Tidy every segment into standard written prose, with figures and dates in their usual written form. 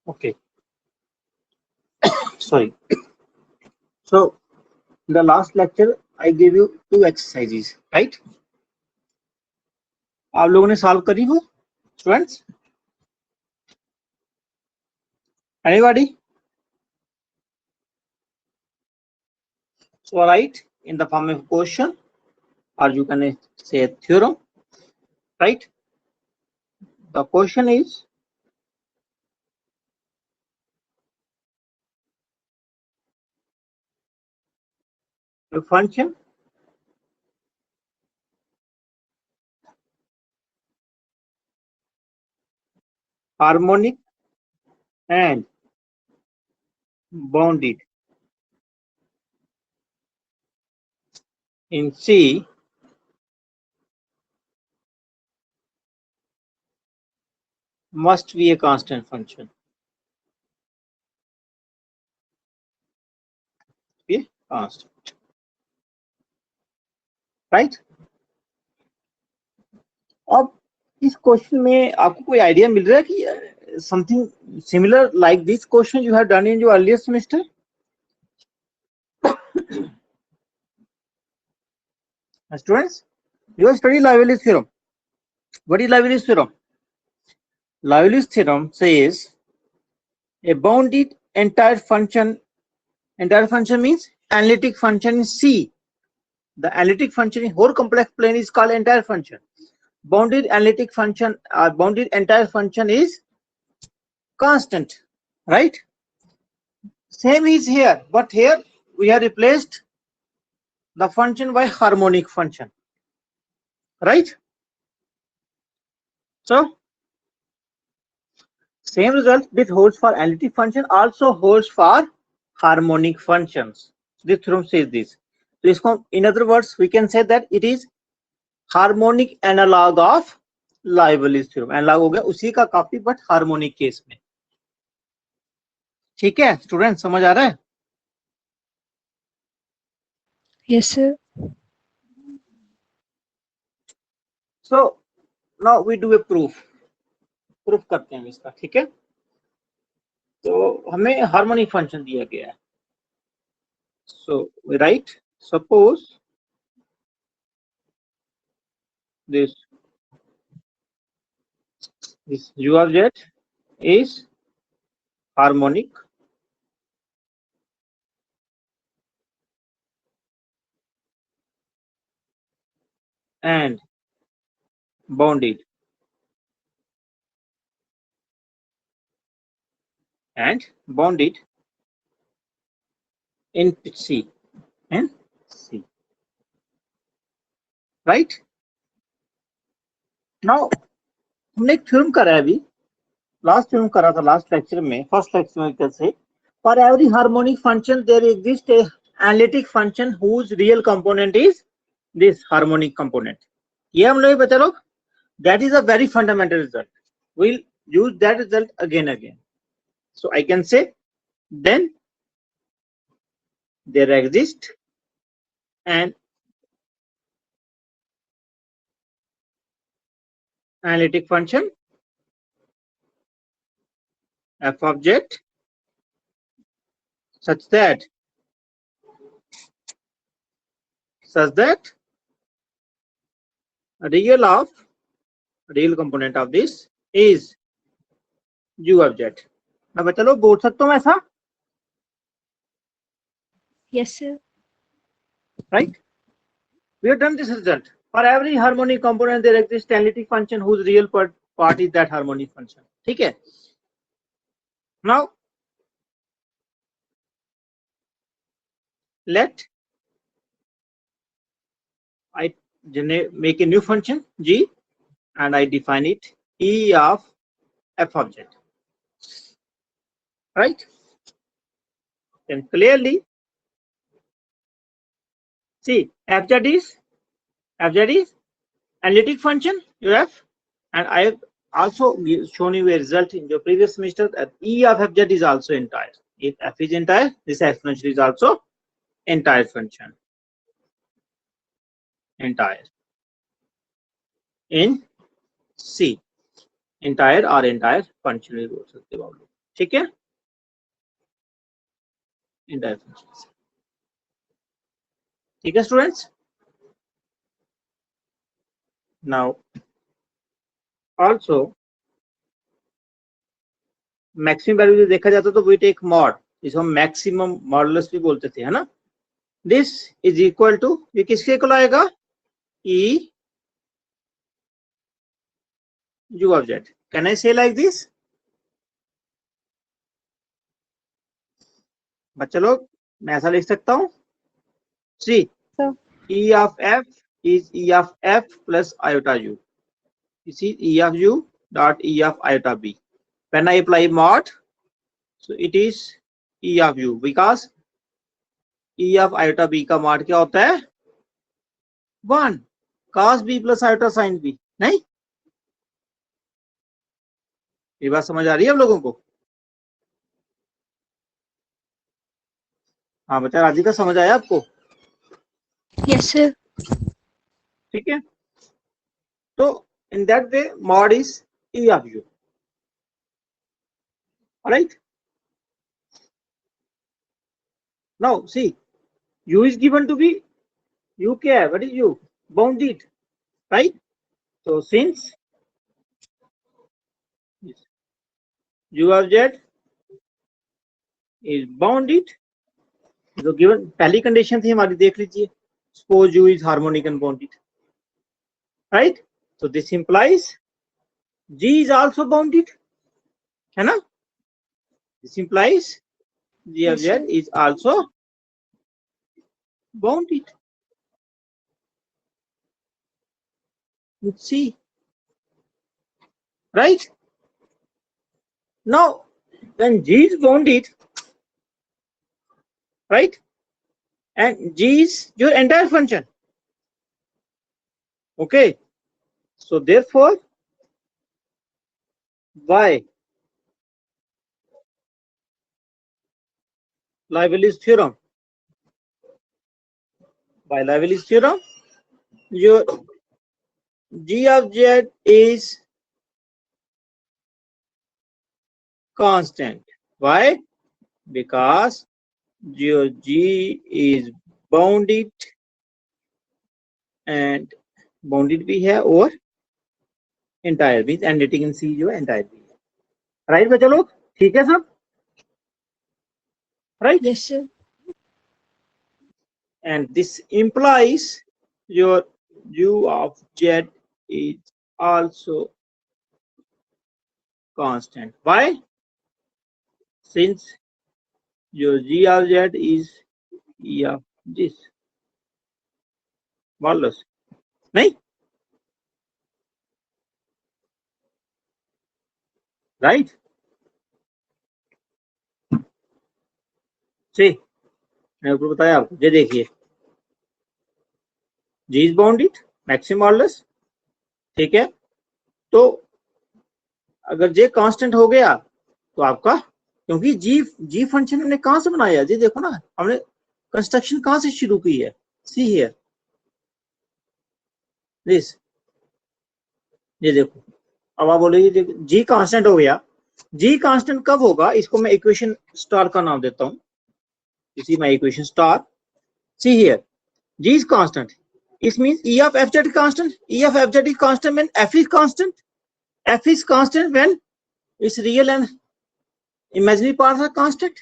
Okay, sorry. So in the last lecture I gave you two exercises, right? आप लोगों ने solve करी हो students? Anybody? So write in the form of question, or you can say a theorem, right? The question is, a function harmonic and bounded in C must be a constant function. Be constant, right? अब इस question में आपको कोई idea मिल रहा है कि something similar like this question you have done in your earlier semester? Students, you have studied Liebowitz theorem. What is Liebowitz theorem? Liebowitz theorem says a bounded entire function means analytic function in C. The analytic function in whole complex plane is called entire function. Bounded analytic function, bounded entire function is constant, right? Same is here, but here we have replaced the function by harmonic function, right? So same result this holds for analytic function, also holds for harmonic functions. This theorem says this. So in other words, we can say that it is harmonic analogue of Liouville's theorem. Analogue हो गया उसी का copy but harmonic case में. ठीक है student, समझ आ रहा है? Yes sir. So now we do a proof करते हैं इसका. ठीक है, तो हमें हार्मोनिक फंक्शन दिया गया है. So we write suppose this u of z is harmonic and bounded in C, right? Now हमने एक थ्योरम करा है अभी, लास्ट थ्योरम करा था लास्ट लेक्चर में, फर्स्ट लेक्चर में कैसे for every harmonic function there exist a analytic function whose real component is this harmonic component. ये हम लोग बता लो, that is a very fundamental result. we'll use that result again. So I can say then there exists an analytic function f of z such that real component of this is u of z. मैं बता लो, बोल सकता हूँ ऐसा? Yes sir. Right? We have done this result. For every harmonic component there exists analytic function whose real part is that harmonic function. ठीक है? Now let I make a new function g and I define it e of f of z, right? Then clearly see fz is analytic function uf, and I have also shown you a result in your previous semester that e of fz is also entire. If f is entire, this exponential is also entire function, entire in C, entire or entire function भी बोल सकते हो आप लोग. ठीक है, entire function. ठीक है students, now also maximum value देखा जाता तो वी टेक मॉड, जिसको हम मैक्सिमम मॉडुलस भी बोलते थे, है ना। दिस इज इक्वल टू, ये किसके इक्वल आएगा, E U of Z. Can I से लाइक दिस? बच्चा लोग, मैं ऐसा लिख सकता हूं, see Sir. E of f is e of f plus iota u, this is e of u dot e of iota b. When I apply mod, so it is E of u, because E of iota b का mod क्या होता है, 1 cos b plus iota sin b। नहीं, ये बात समझ आ रही है आप लोगों को? हाँ बच्चा, राधिका समझ आया आपको? Yes, sir. ठीक है, तो in that way mod is E of u, right. Now see, u is given to be, u क्या है, what is u, bounded, right. तो since u of z is bounded, जो गिवन पहली condition थी हमारी, देख लीजिए, suppose u is harmonic and bounded, right? So this implies g is also bounded, है ना। This implies g of Yes, z sir. is also bounded. Let's see, right? Now when g is bounded, right, and g is your entire function, okay, so therefore by Liebowitz theorem, by Liebowitz theorem, your g of z is constant. Why? Because your g is bounded and bounded भी है और entire means anything in C जो entire भी है, right बच्चा लोग? ठीक है सब, right? Yes, sir. And this implies your u of z is also constant. Why? Since your g of z is e of this modulus, नहीं, right? See, मैं ऊपर बताया आपको, ये देखिए, g is bounded, maximum modulus, ठीक है। तो अगर j कांस्टेंट हो गया तो आपका, क्योंकि g फंक्शन हमने कहां से बनाया, जी देखो ना, हमने कंस्ट्रक्शन कहां से शुरू की है, सी हियर दिस, ये देखो। अब आप बोलेंगे जी कांस्टेंट हो गया, जी कांस्टेंट कब होगा, इसको मैं इक्वेशन स्टार का नाम देता हूं, इसी my equation star, see here, g is constant, it means e of f z constant, e of f z is constant when f is constant, f is constant when it's real and imaginary parts are constant.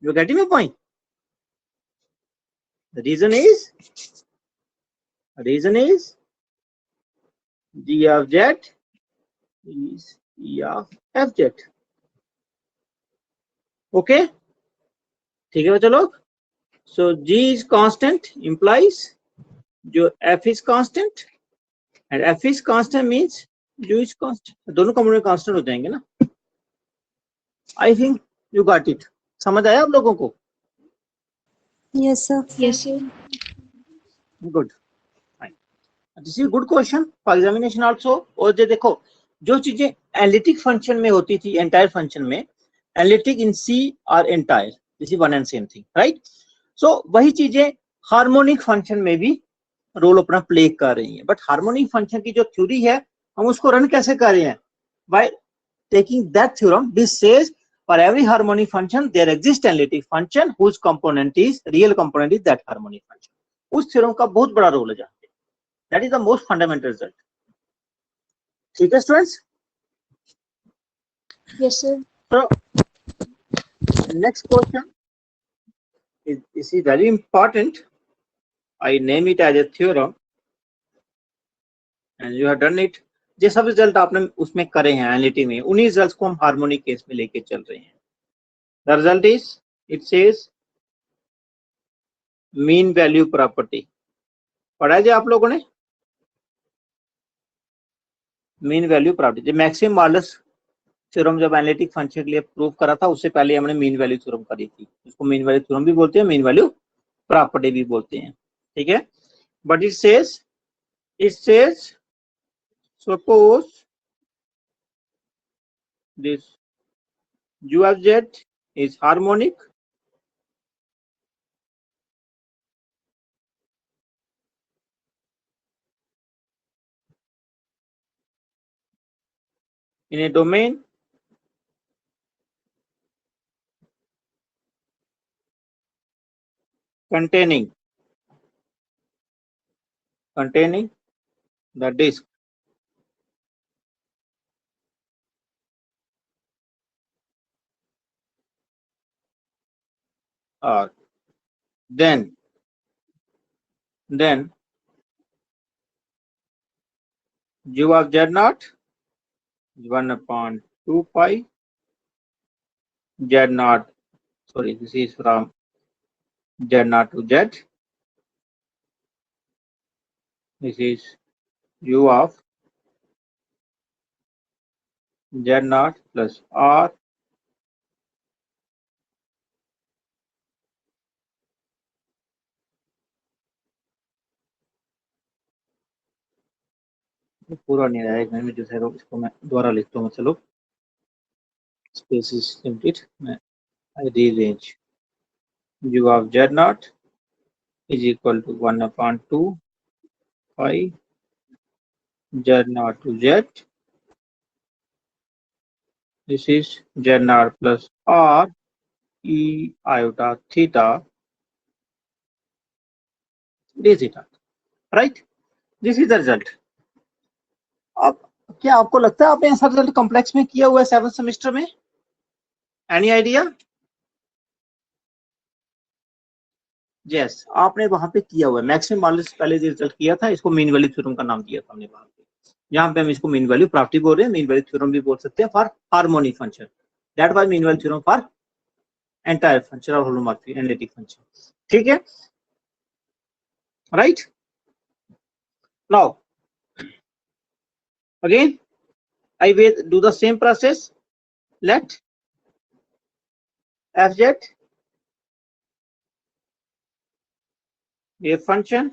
You getting my point? The reason is g of z is e of f z. Okay, ठीक है बच्चा लोग। So g is constant implies जो f is constant and f is constant means u is constant, दोनों component constant हो जाएंगे ना। I think you got it, समझ आया आप लोगों को? Yes, sir. Yes, sir. Good. This is a good question for examination also. और ये देखो, जो चीजें एनालिटिक फंक्शन में होती थी, एंटायर फंक्शन में, एनालिटिक इन सी और entire, this is one and same thing, right. So वही चीजें हार्मोनिक फंक्शन में भी रोल अपना प्ले कर रही हैं, बट हार्मोनिक फंक्शन की जो थ्योरी है, हम उसको रन कैसे कर रहे हैं, bye taking that theorem, this says for every harmonic function there exists analytic function whose component is real component is that harmonic function. उस theorem का बहुत बड़ा रोल है जहाँ पे. That is the most fundamental result. ठीक है students? Yes, sir. So next question is very important. I name it as a theorem and you have done it. जो सब रिजल्ट आपने उसमें करे हैं एनालिटी में, उन्हीं रिजल्ट्स को हम हार्मोनिक केस में लेके चल रहे हैं. The result is, it says mean value property. पढ़ा है जी आप लोगों ने? मीन वैल्यू प्रॉपर्टी, जो मैक्सिमम मॉडुलस थ्योरम जब एनालिटिक फंक्शन के लिए प्रूव करा था उससे पहले हमने मीन वैल्यू थ्योरम करी थी. उसको मीन वैल्यू थ्योरम भी बोलते हैं, मीन वैल्यू प्रॉपर्टी भी बोलते हैं. ठीक है. But it says suppose this u of z is harmonic in a domain containing the disk or then u of z naught is 1/2 pi z naught, sorry, this is from z naught to z. This is u of z naught plus r पूरा नहीं रहा है. एक में जो है इसको मैं दोबारा लिखता हूँ. चलो, स्पेस इज लिमिटेड, मैं I rearrange. U of z naught is equal to 1/2 pi z naught to z. This is z naught plus r e iota theta d theta. Right? This is the result. अब क्या आपको लगता है आपने ऐसा result complex में किया हुआ है 7th सेमेस्टर में? Any idea? यस, आपने वहां पे किया हुआ है. मैक्सिमम मॉडुलस पहले जो रिजल्ट किया था, इसको मीन वैल्यू थ्योरम का नाम दिया था हमने वहां पे. यहाँ पे हम इसको मीन वैल्यू प्रॉपर्टी बोल रहे हैं, मीन वैल्यू थ्योरम भी बोल सकते हैं for harmonic function. That was mean value theorem for entire function और होमोमॉर्फिक एनालिटिक फंक्शन. ठीक है, right. Now again I will do the same process. Let fz be a function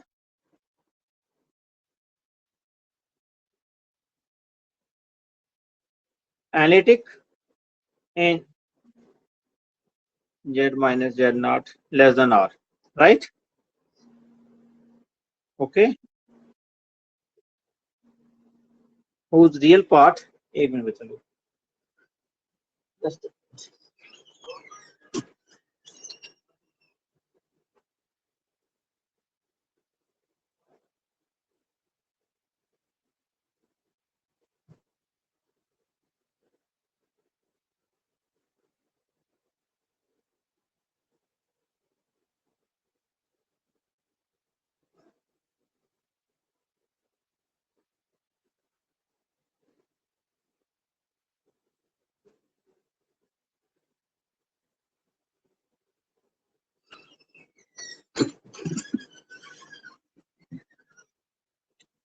analytic in z minus z naught less than r, right? Okay. Whose real part? एक minute में चलो. Just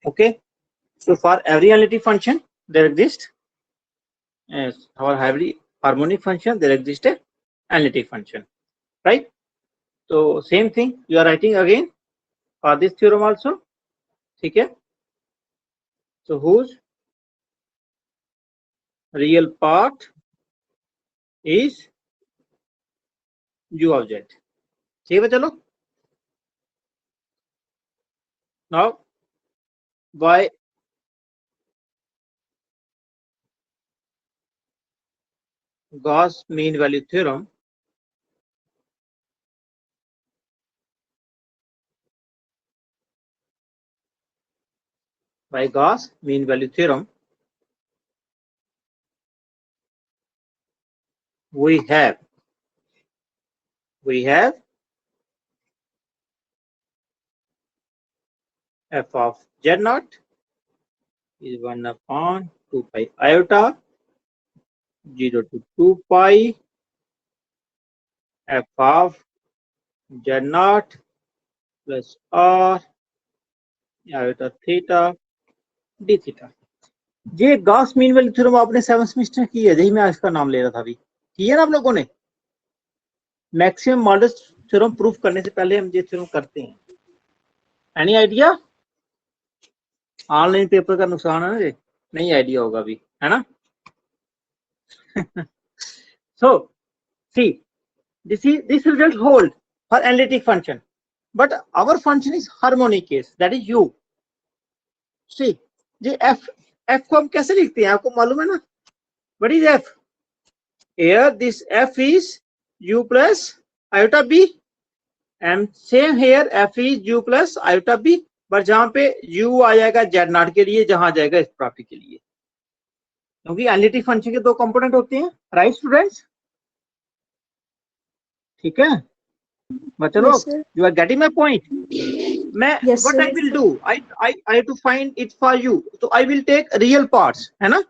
okay. So for every analytic function there exists, as for every harmonic function there exists a analytic function, right? So same thing you are writing again for this theorem also. ठीक है. So whose real part is u of z. ठीक है, चलो. Now by Gauss mean value theorem, by Gauss mean value theorem, we have f of z naught is 1 upon 2 pi iota 0 to 2 pi f of z naught plus r iota theta d theta. ये Gauss mean value theorem आपने 7th semester की है, यही मैं इसका नाम ले रहा था अभी, की है ना आप लोगों ने। मैक्सिमम मॉडल्स थ्योरम प्रूफ करने से पहले हम ये थ्योरम करते हैं। Any idea? ऑनलाइन पेपर का नुकसान है ना, ये नहीं आइडिया होगा अभी, है ना। So see, this result hold for analytic function, but our function is harmonic case, that is u. See, ये f को हम कैसे लिखते हैं आपको मालूम है ना? What is f? Here this f is u plus iota b, and same here f is u plus iota b, पर जहां पे u आ जाएगा z नॉट के लिए, जहां जाएगा इस प्रॉपर्टी के लिए, क्योंकि एनालिटिक फंक्शन के दो कंपोनेंट होते हैं, राइट स्टूडेंट्स? ठीक है बच्चों लोग, you are getting my point. मैं what I will do, I to find it for you, तो I will take real parts, है ना।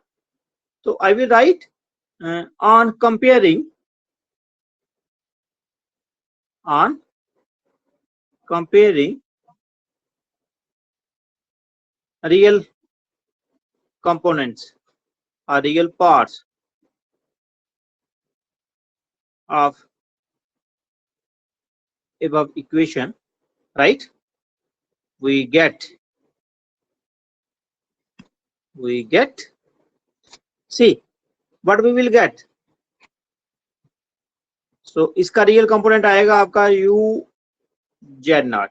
तो I will write on comparing real components or real parts of above equation, right? We get see what we will get. So इसका real component आएगा आपका u z not,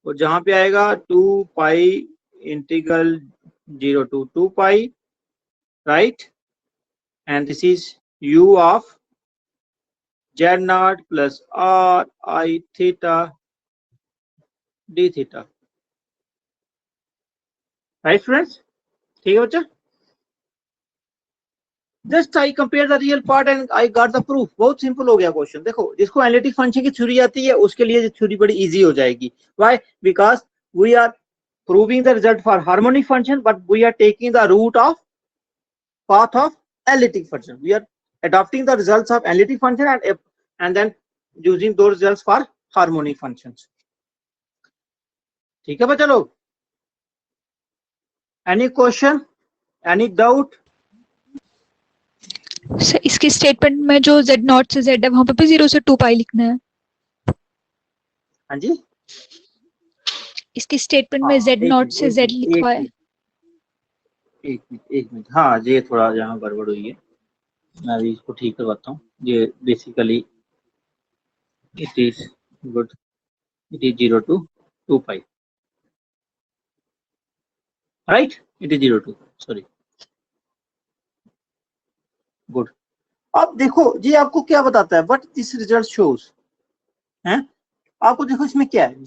और जहां पे आएगा 2 पाई integral 0 to 2 pi, right? And this is u of z naught plus r I theta d theta, right friends? ठीक है बच्चा? Just I compare the real part and I got the proof. बहुत simple हो गया question. देखो जिसको analytic function की theory आती है उसके लिए थ्योरी बड़ी इजी हो जाएगी। Why? Because we are proving the result for harmonic function, but we are taking the root of path of analytic function. We are adopting the results of analytic function and then using those results for harmonic functions. ठीक है बच्चा लोग? Any question? Any doubt? Sir इसकी statement में जो z not से z है वहां पे भी 0 से 2 पाई लिखना है। हाँ जी, इसकी स्टेटमेंट में z नॉट से z लिखवा है। एक मिनट, हाँ ये थोड़ा यहाँ गड़बड़ हुई है, मैं अभी इसको ठीक करवाता हूँ। ये basically it is good, it is 0 to 2 pi, right? It is 0 to, sorry, good. अब देखो ये आपको क्या बताता है, व्हाट दिस रिजल्ट शोज है। आपको देखो इसमें क्या है,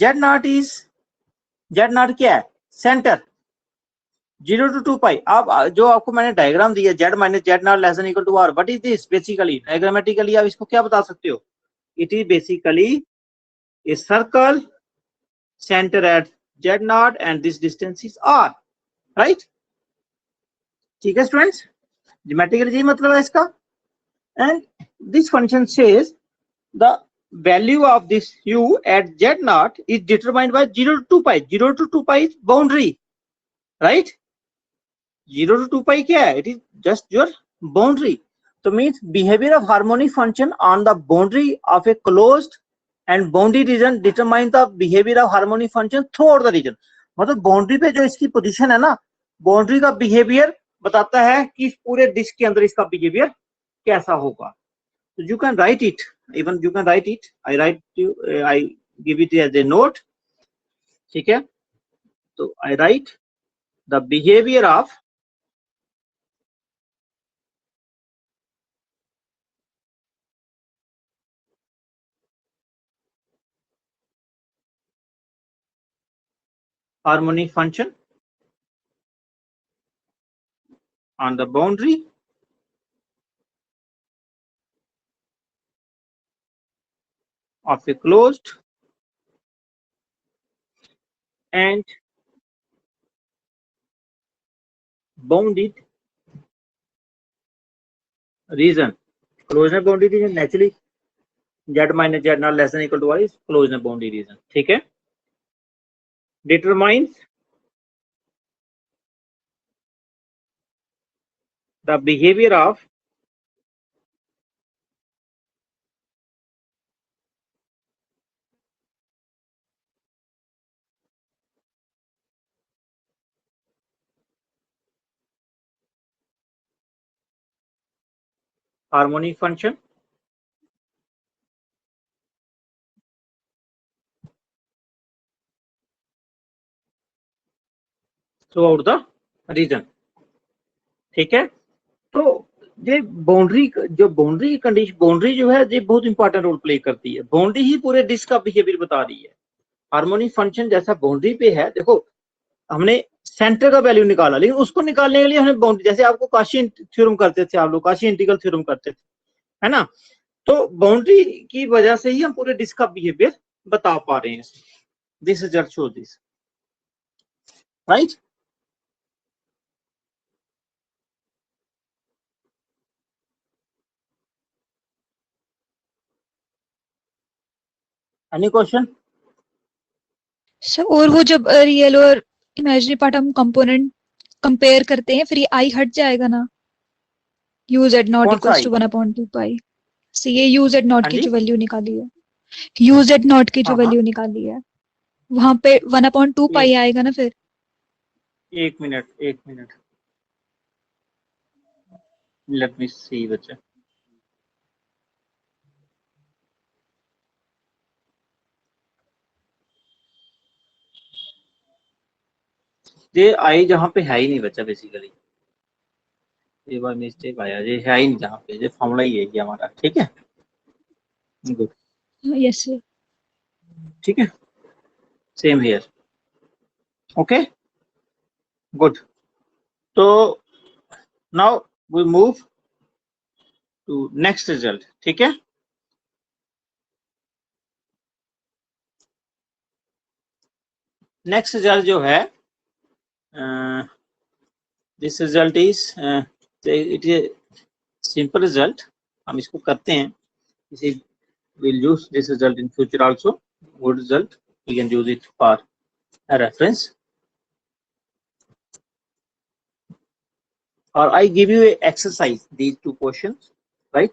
z नॉट क्या है, सेंटर 0 to 2 pi। आप जो आपको मैंने डायग्राम दिया z minus z naught less than equal to r, what is this? Basically diagrammatically आप इसको क्या बता सकते हो? It is basically a circle center at z naught and this distance is r, right? ठीक है स्टूडेंट्स, ज्योमेट्रिकली यही मतलब है इसका। and this function says the value of this u at z naught is determined by 0 to 2 pi. 0 to 2 pi is boundary, right? 0 to 2 pi क्या है? It is just your boundary. So means behavior of harmonic function on the boundary of a closed and boundary region determine the behavior of harmonic function throughout the region. मतलब boundary पे जो इसकी position है ना, boundary का behaviour बताता है कि इस पूरे डिस्क के अंदर इसका बिहेवियर कैसा होगा। So you can write it, even you can write it. I give it as a note. ठीक है? So I write the behavior of harmonic function on the boundary of a closed and bounded region. Closed and bounded region naturally z minus z not less than equal to y is closed and bounded region. ठीक है? Determines the behavior of harmonic function throughout the region. ठीक है? तो ये boundary की condition, boundary जो है ये बहुत इंपॉर्टेंट रोल प्ले करती है. बाउंड्री ही पूरे डिस्क का बिहेवियर बता रही है. हार्मोनिक फंक्शन जैसा बाउंड्री पे है, देखो हमने सेंटर का वैल्यू निकाला, लेकिन उसको निकालने के लिए हमने बाउंड्री, जैसे आपको काशी थ्योरम करते थे आप लोग, काशी इंटीग्रल थ्योरम करते थे, है ना? तो बाउंड्री की वजह से ही हम पूरे डिस्क का बिहेवियर बता पा रहे हैं. This is just show this, right? Any question? Sir और वो जब रियल और इमेजिनरी पार्ट हम कंपोनेंट कंपेयर करते हैं, फिर ये आई हट जाएगा ना, u z नॉट कौन सा इक्वल्स टू 1/2 पाई. से ये u z नॉट हाँ की जी? जो वैल्यू निकाली है, u z नॉट की जो हाँ हाँ, वैल्यू निकाली है, वहां पे 1/2 पाई आएगा ना फिर. एक मिनट, लेट मी सी बच्चा. ये आई जहाँ पे है ही नहीं बच्चा, बेसिकली ये बार मिस्टेक आया, ये है ही नहीं जहाँ पे, ये फॉर्मूला ही है ये हमारा. ठीक है, गुड. Yes sir. ठीक है, सेम हियर. Okay, good. तो now we move to next result. ठीक है, नेक्स्ट रिजल्ट जो है, this result is, it is simple result. हम इसको करते हैं, इसी we'll use this result in future also. Good result, we can use it for a reference. Or I give you a exercise, these two questions, right?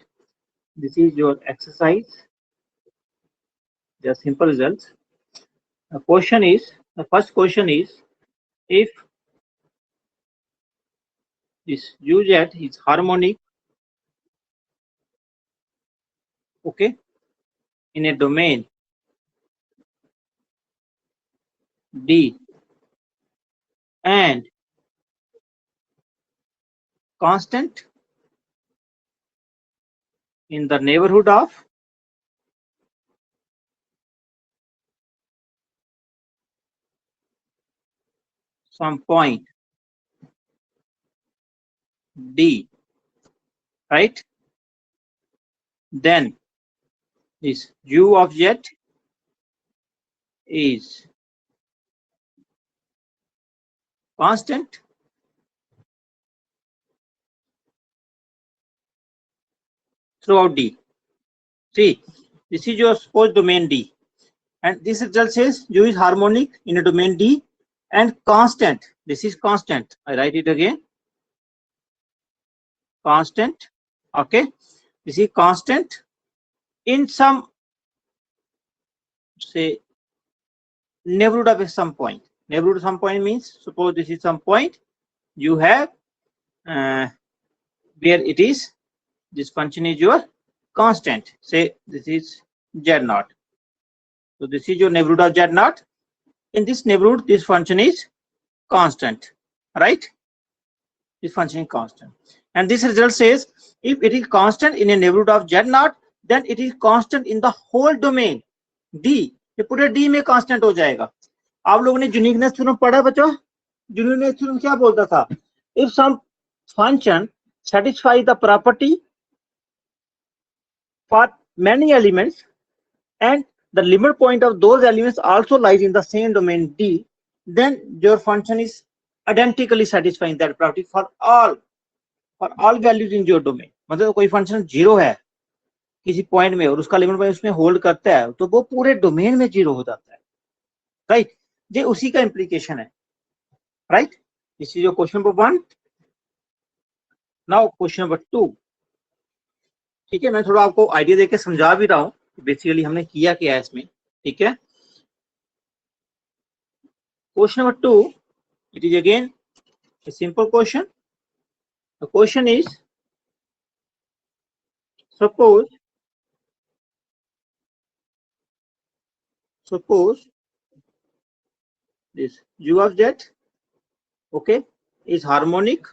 This is your exercise. They are simple results. The question is, the first question is, if this uz is harmonic, okay, in a domain D and constant in the neighborhood of some point D, right? Then this u of z is constant throughout D. See, this is your supposed domain D, and this result says u is harmonic in a domain D and constant. This is constant. I write it again. Constant. Okay. This is constant in some, say, neighborhood of some point. Neighborhood of some point means, suppose this is some point. You have where it is, this function is your constant. Say this is z naught. So this is your neighborhood of z naught. In this neighborhood, this function is constant, right? This function is constant. And this result says, if it is constant in a neighborhood of z naught, then it is constant in the whole domain D. ये पूरे D में constant हो जाएगा. आप लोगों ने uniqueness theorem पढ़ा बच्चों? यूनिकनेस थ्योरम क्या बोलता था? If some function satisfy the property for many elements and the limit point of those elements also lies in the same domain D, then your function is identically satisfying that property for all values in your domain. मतलब कोई function zero है किसी point में और उसका limit point उसमें hold करता है तो वो पूरे डोमेन में जीरो हो जाता है, राइट? ये उसी का इम्प्लीकेशन है, right? This is your question number 1. Now question number 2. ठीक है, मैं थोड़ा आपको आइडिया देके समझा भी रहा हूँ बेसिकली हमने किया क्या है इसमें. ठीक है, question number 2, it is again a simple question. The question is, suppose this u of z, okay, is harmonic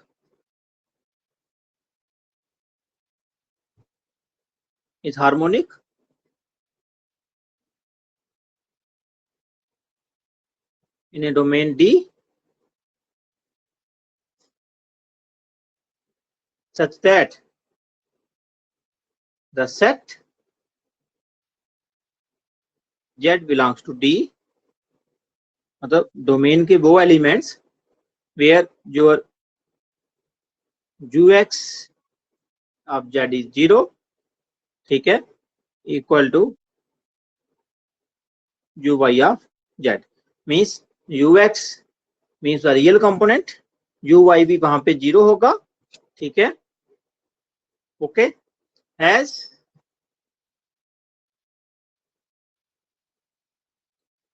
in a domain D such that the set z belongs to D, मतलब domain के वो elements where your ux of z is 0, ठीक है, equal to uy of z. means ux means the real component, uy भी वहां पे 0 होगा, ठीक है, okay, has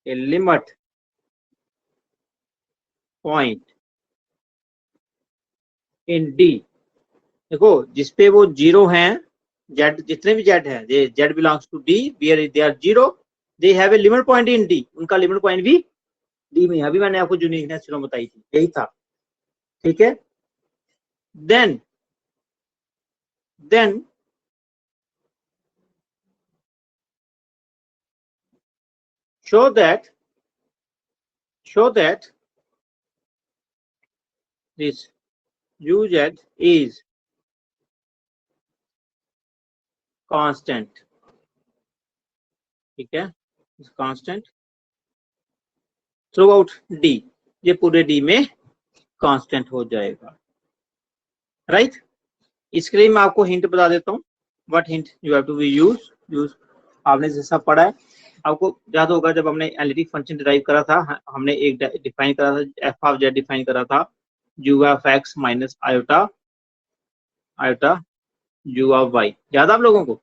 a limit point in D. देखो जिसपे वो 0 हैं, z जितने भी z हैं, z belongs to D where they are 0, they have a limit point in D. उनका लिमिट पॉइंट भी D में. अभी मैंने आपको यूनिकनेस थ्योरम बताई थी, यही था, ठीक है. then show that this uz is constant, ठीक है, is constant throughout D. ये पूरे D में कांस्टेंट हो जाएगा, राइट? इसके लिए मैं आपको हिंट बता देता हूँ. What hint you have to be use आपने जैसा पढ़ा है आपको याद होगा, जब हमने एनालिटिक फंक्शन डिराइव करा था, हमने एक डिफाइन करा था, एफ ऑफ जेड डिफाइन करा था, u of x minus iota u of y. याद आप लोगों को?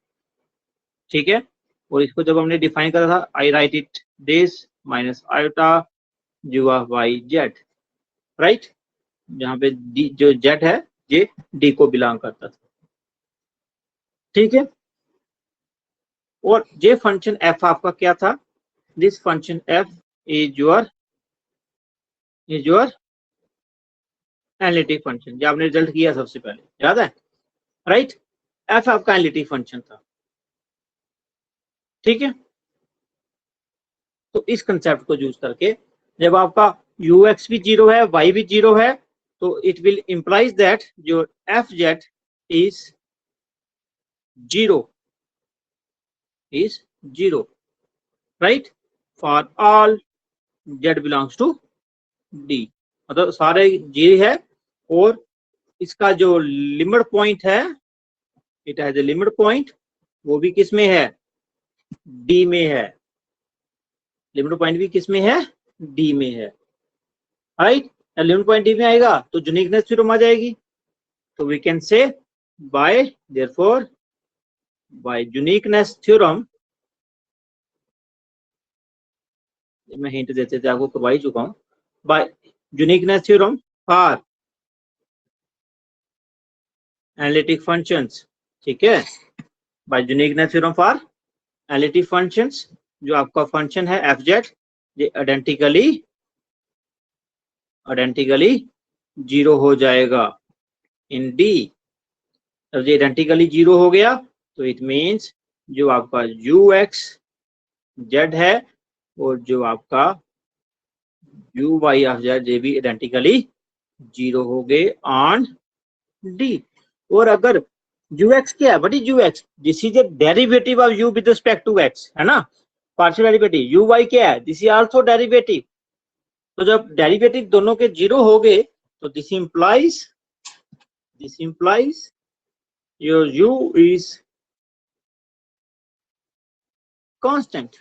ठीक है, और इसको जब हमने डिफाइन करा था, I write it this minus iota u of y z, right? जहां पे डी जो जेड है ये डी को बिलोंग करता था, ठीक है. और ये फंक्शन एफ आपका क्या था? This function F is your analytic function. जो आपने रिजल्ट किया सबसे पहले, याद है, राइट? एफ आपका एनालिटिक फंक्शन था, ठीक है. तो इस कंसेप्ट को यूज करके जब आपका यू एक्स भी 0 है, वाई भी 0 है, तो it will implies that your f z is 0, right? For all z belongs to D, मतलब सारे जी है, और इसका जो लिमिट पॉइंट है, it has a limit point, वो भी किस में है? डी में है. लिमिट पॉइंट भी किस में है? डी में है, राइट? लिमिट पॉइंट डी में आएगा तो यूनिकनेस थ्योरम आ जाएगी. तो we can say by therefore by uniqueness theorem, मैं हिंट देते थे आपको, करवा ही चुका हूं, by uniqueness theorem for analytic functions, ठीक है, by uniqueness theorem for analytic functions, जो आपका फंक्शन है एफ जेड ये आइडेंटिकली 0 हो जाएगा इन डी. जब ये आइडेंटिकली 0 हो गया तो इट मींस जो आपका यू एक्स जेड है और जो आपका यू वाई ऑफ जेड ये भी आइडेंटिकली 0 हो गए ऑन डी। और अगर यू एक्स क्या है, what is u x? This is the derivative of u with respect to x, है ना, पार्शियल डेरिवेटिव। यू वाई क्या है? This is also derivative. तो जब डेरिवेटिव दोनों के 0 हो गए तो this implies your u is constant,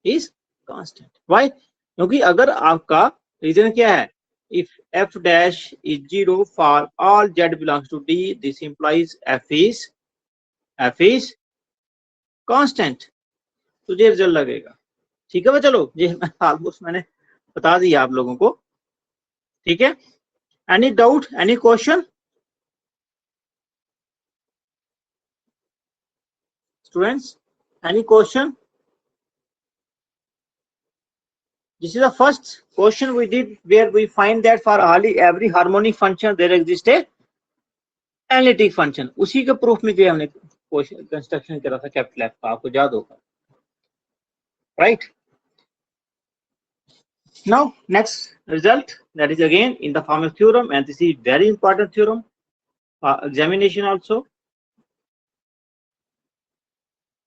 is constant. Why? क्योंकि अगर आपका रीजन क्या है, if f dash is 0 for all z belongs to d, this implies f is constant. तो ये रिजल्ट लगेगा। ठीक है, चलो ये ऑलमोस्ट मैंने बता दिया आप लोगों को। ठीक है, any doubt, any question students, any question? This is the first question we did where we find that for every harmonic function there exists a analytic function. उसी के प्रूफ में जो हमने कंस्ट्रक्शन करा था कैपिटल एफ का, आपको याद होगा, right? Now next result, that is again in the form of theorem, and this is very important theorem examination also.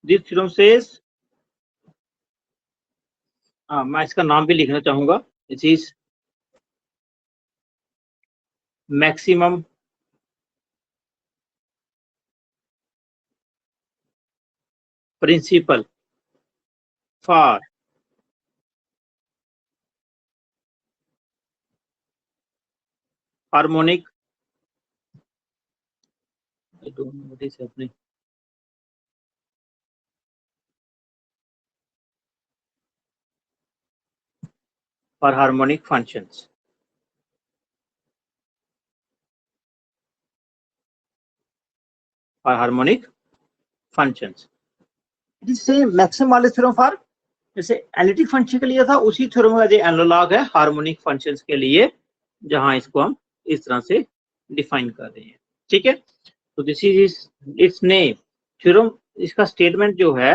This theorem says, मैं इसका नाम भी लिखना चाहूंगा, this is maximum principle for harmonic, I don't know what is happening. For harmonic functions. For harmonic functions. It is same maximum वाले theorem for, जैसे analytic function के लिए था, उसी थ्योरम का जो एनालॉग है हार्मोनिक फंक्शंस के लिए, जहां इसको हम इस तरह से डिफाइन कर रहे हैं। ठीक है, तो this is it's name theorem. इसका स्टेटमेंट जो है,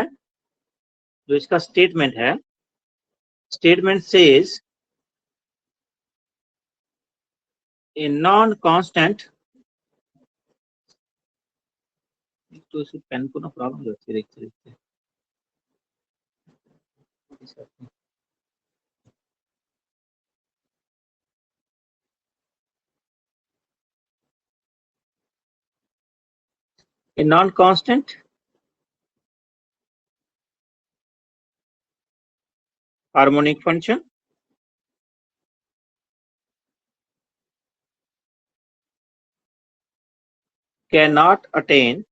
जो इसका स्टेटमेंट है, statement says a non constant, तो इस पेन को ना प्रॉब्लम हो जाती है देखते देखते। A non-constant harmonic function cannot attain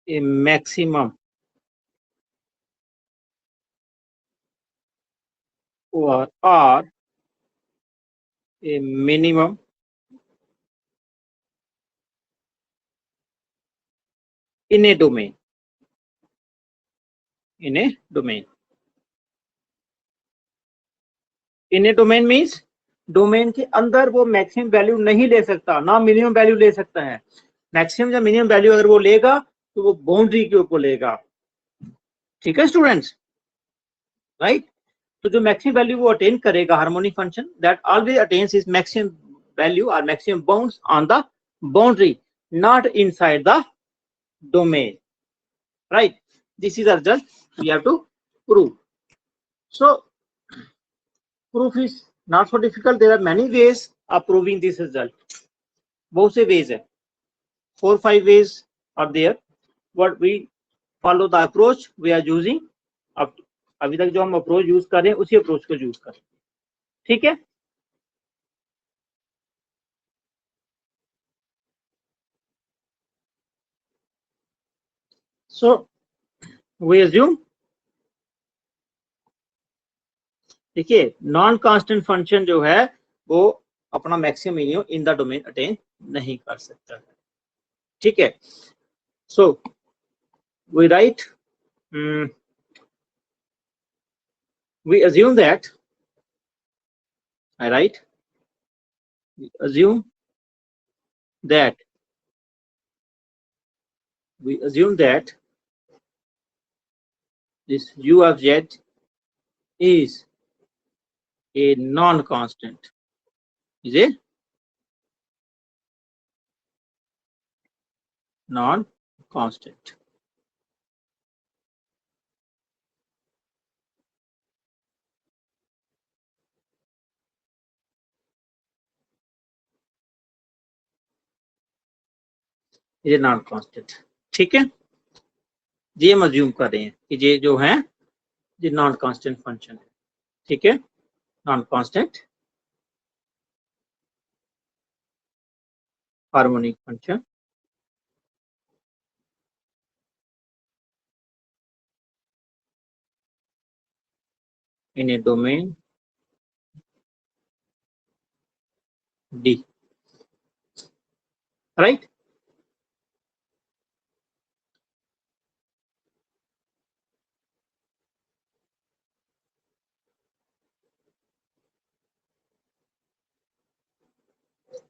a maximum or a minimum in a domain. In a domain. In a domain means domain के अंदर वो मैक्सिमम वैल्यू नहीं ले सकता, ना मिनिमम वैल्यू ले सकता है। मैक्सिमम या मिनिमम वैल्यू अगर वो लेगा तो वो बाउंड्री के ऊपर लेगा। ठीक है स्टूडेंट्स, राइट? तो जो मैक्सिमम वैल्यू वो अटेन करेगा harmonic function, that always attains is maximum value और maximum bounds on the boundary, not inside the domain, right? This is the result we have to prove. So proof is not so difficult. There are many ways of proving this result. बहुत से ways है, 4-5 ways are there. What we follow the approach we are using. अब अभी तक जो हम approach use कर रहे हैं उसी अप्रोच को यूज करें। ठीक है, so we assume, देखिए नॉन कांस्टेंट फंक्शन जो है वो अपना maximum minimum in the domain attain नहीं कर सकता है। ठीक है, so we write, we assume that, I write, we assume that this u of z is a non-constant. Is a non-constant. ये नॉन कांस्टेंट, ठीक है, ये हम अज्यूम कर रहे हैं कि ये जो है ये नॉन कांस्टेंट फंक्शन है, ठीक है, non constant harmonic function in a domain D, right?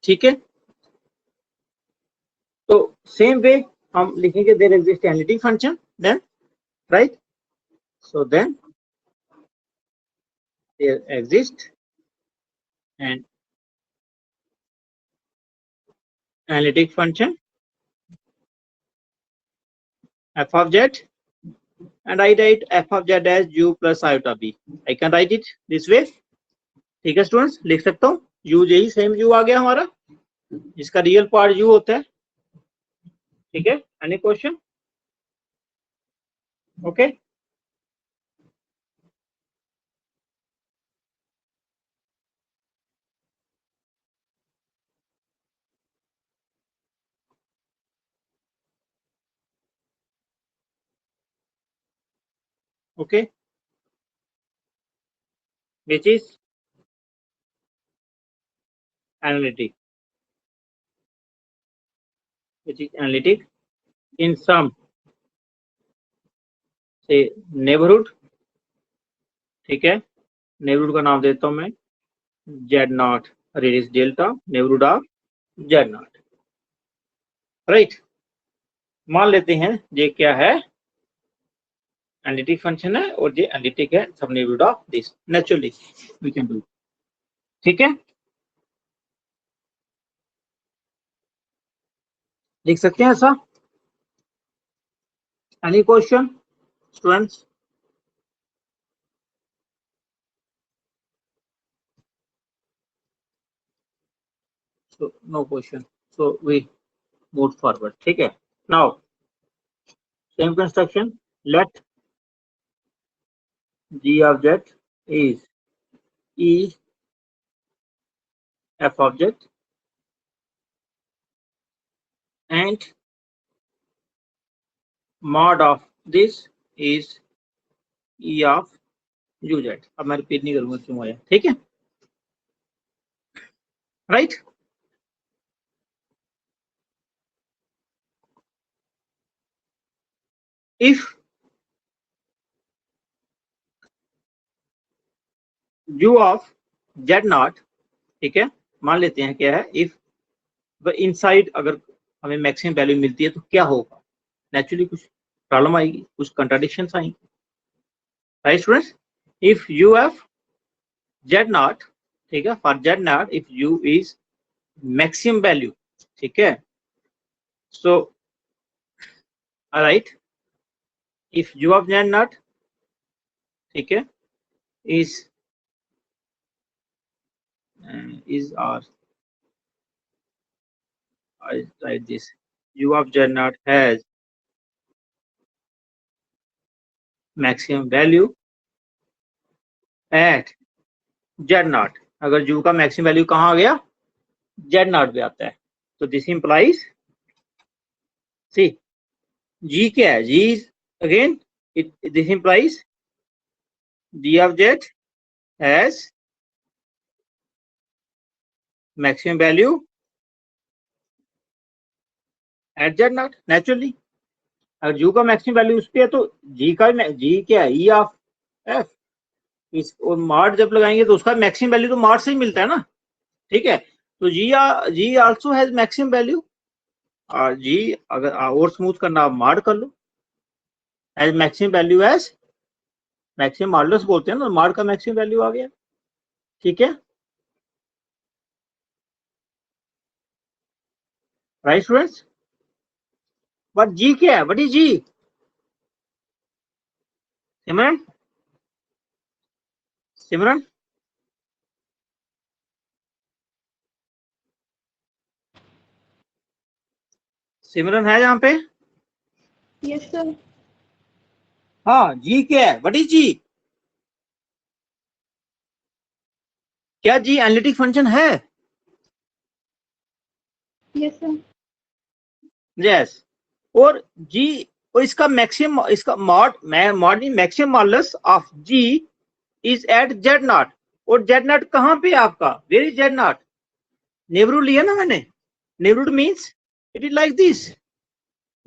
ठीक है, तो सेम वे हम लिखेंगे there exist analytic function then, right, so then there exist an analytic function f of z, and I write f of z as u plus iota b. I can write it this way. ठीक है students, लिख सकता हूँ u, यही same u आ गया हमारा, जिसका real part u होता है, ठीक है, any question? Okay, okay, which is analytic, which is analytic in some say neighborhood, ठीक है, नेबरहुड का नाम देता हूं मैं z0 radius delta, neighbourhood of z0, right, मान लेते हैं ये क्या है, एनालिटिक फंक्शन है और ये एनालिटिक है सब neighbourhood of this, naturally we can do, ठीक है, लिख सकते हैं ऐसा, any question students? So no question, so we move forward, ठीक है, now same construction, let g of z is e f of z and mod of this is e of uz. अब मैं रिपीट नहीं करूंगा क्यों आया, ठीक है, right, if u of z naught, ठीक है, मान लेते हैं क्या है, इफ इनसाइड अगर हमें मैक्सिमम वैल्यू मिलती है तो क्या होगा, नेचुरली कुछ प्रॉब्लम आएगी, कुछ कंट्राडिक्शंस आएंगी, right students, if u of z naught, ठीक है, for z naught if u is maximum value, ठीक है, so right, if u of z naught, ठीक है, is or I write this, u of z naught has maximum value at z naught, अगर u का maximum value कहाँ आ गया, z naught पे आता है, तो दिस इंप्लाइज, सी g क्या है, g is again this implies g of z has maximum value at z naught, naturally अगर u का मैक्सिमम वैल्यू उस पे है तो g का g क्या है, e ऑफ f, इस और मार्ट जब लगाएंगे तो उसका मैक्सिमम वैल्यू तो मार्ट से ही मिलता है ना, ठीक है, तो g also has maximum value, g अगर और स्मूथ करना आप मार्ट कर लो, has maximum value as maximum modulus बोलते हैं ना, मॉड का मैक्सिमम वैल्यू आ गया। ठीक है, राइट स्टूडेंट्स। बट जी क्या है, व्हाट इज जी? सिमरन, सिमरन, सिमरन है यहाँ पे? Yes sir. हाँ, जी क्या है, व्हाट इज जी? क्या जी एनालिटिक फंक्शन है? Yes sir. यस। और जी, और इसका मैक्सिमम, इसका mod maximum modulus of G is at Z naught. और जेड नॉट कहाँ पे है आपका? Where is Z naught? Neighbourhood लिया ना मैंने। Neighbourhood means it is like this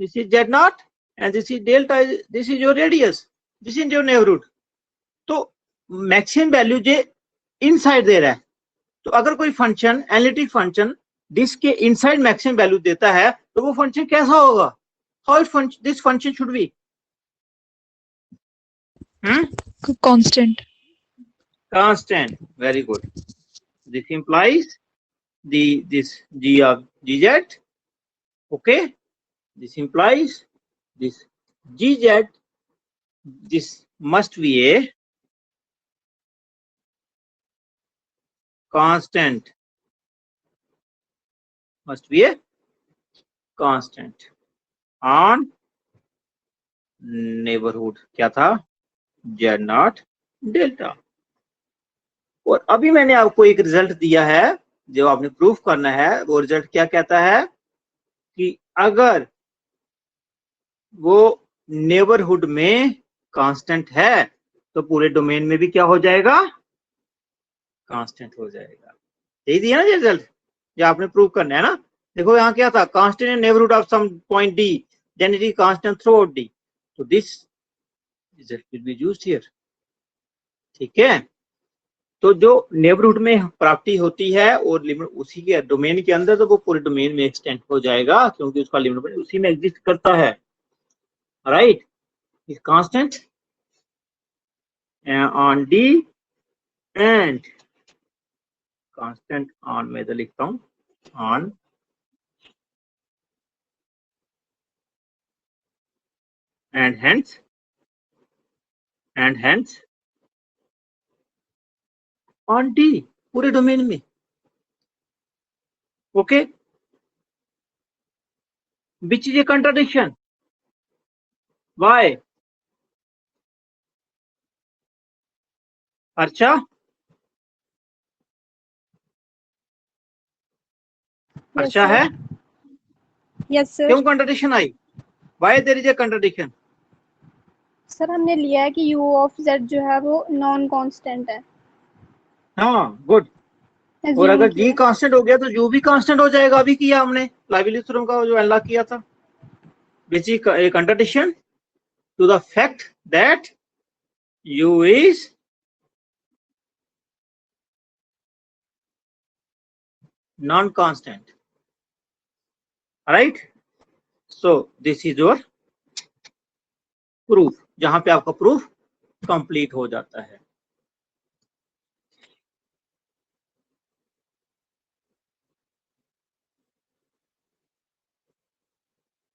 is Z naught and this is delta, this is your radius, this is your neighbourhood. तो maximum value जे इनसाइड दे रहा है, तो अगर कोई फंक्शन एनालिटिक फंक्शन जिसके इनसाइड मैक्सिमम वैल्यू देता है तो वो फंक्शन कैसा होगा? How this function should be? Constant. Constant. Very good. This implies this g of gz. Okay. This implies this gz. This must be a constant. Must be a constant on neighborhood. क्या था? z not delta. और अभी मैंने आपको एक result दिया है जो आपने प्रूफ करना है। वो रिजल्ट क्या कहता है कि अगर वो नेबरहुड में कांस्टेंट है तो पूरे डोमेन में भी क्या हो जाएगा? कांस्टेंट हो जाएगा। यही दिया ना रिजल्ट, जो आपने प्रूव करना है ना। देखो यहाँ क्या था, constant in neighbourhood of some point D, then it is constant through D. तो this result will be used here. ठीक है, तो जो नेबरहुड में प्रॉपर्टी होती है और लिमिट उसी के डोमेन के अंदर, तो वो पूरे डोमेन में एक्सटेंड हो जाएगा क्योंकि उसका लिमिट उसी में एग्जिस्ट करता है। Right, is constant on D and constant on, मैं इधर लिखता हूं on and hence on D, पूरे डोमेन में। Okay, which is a contradiction? Why? अच्छा, अच्छा है। Yes sir. क्यों कंट्राडिक्शन आई? Why there is a contradiction? Sir हमने लिया है कि u ऑफ z जो है वो नॉन कांस्टेंट है। हाँ, गुड। और Assume अगर जी किया। कांस्टेंट हो गया तो यू भी कांस्टेंट हो जाएगा। अभी किया हमने लाइवली थ्योरम का जो अनलॉक किया था, which is a contradiction to the fact that u is non-constant. Right? So this is your proof, जहां पे आपका प्रूफ कंप्लीट हो जाता है।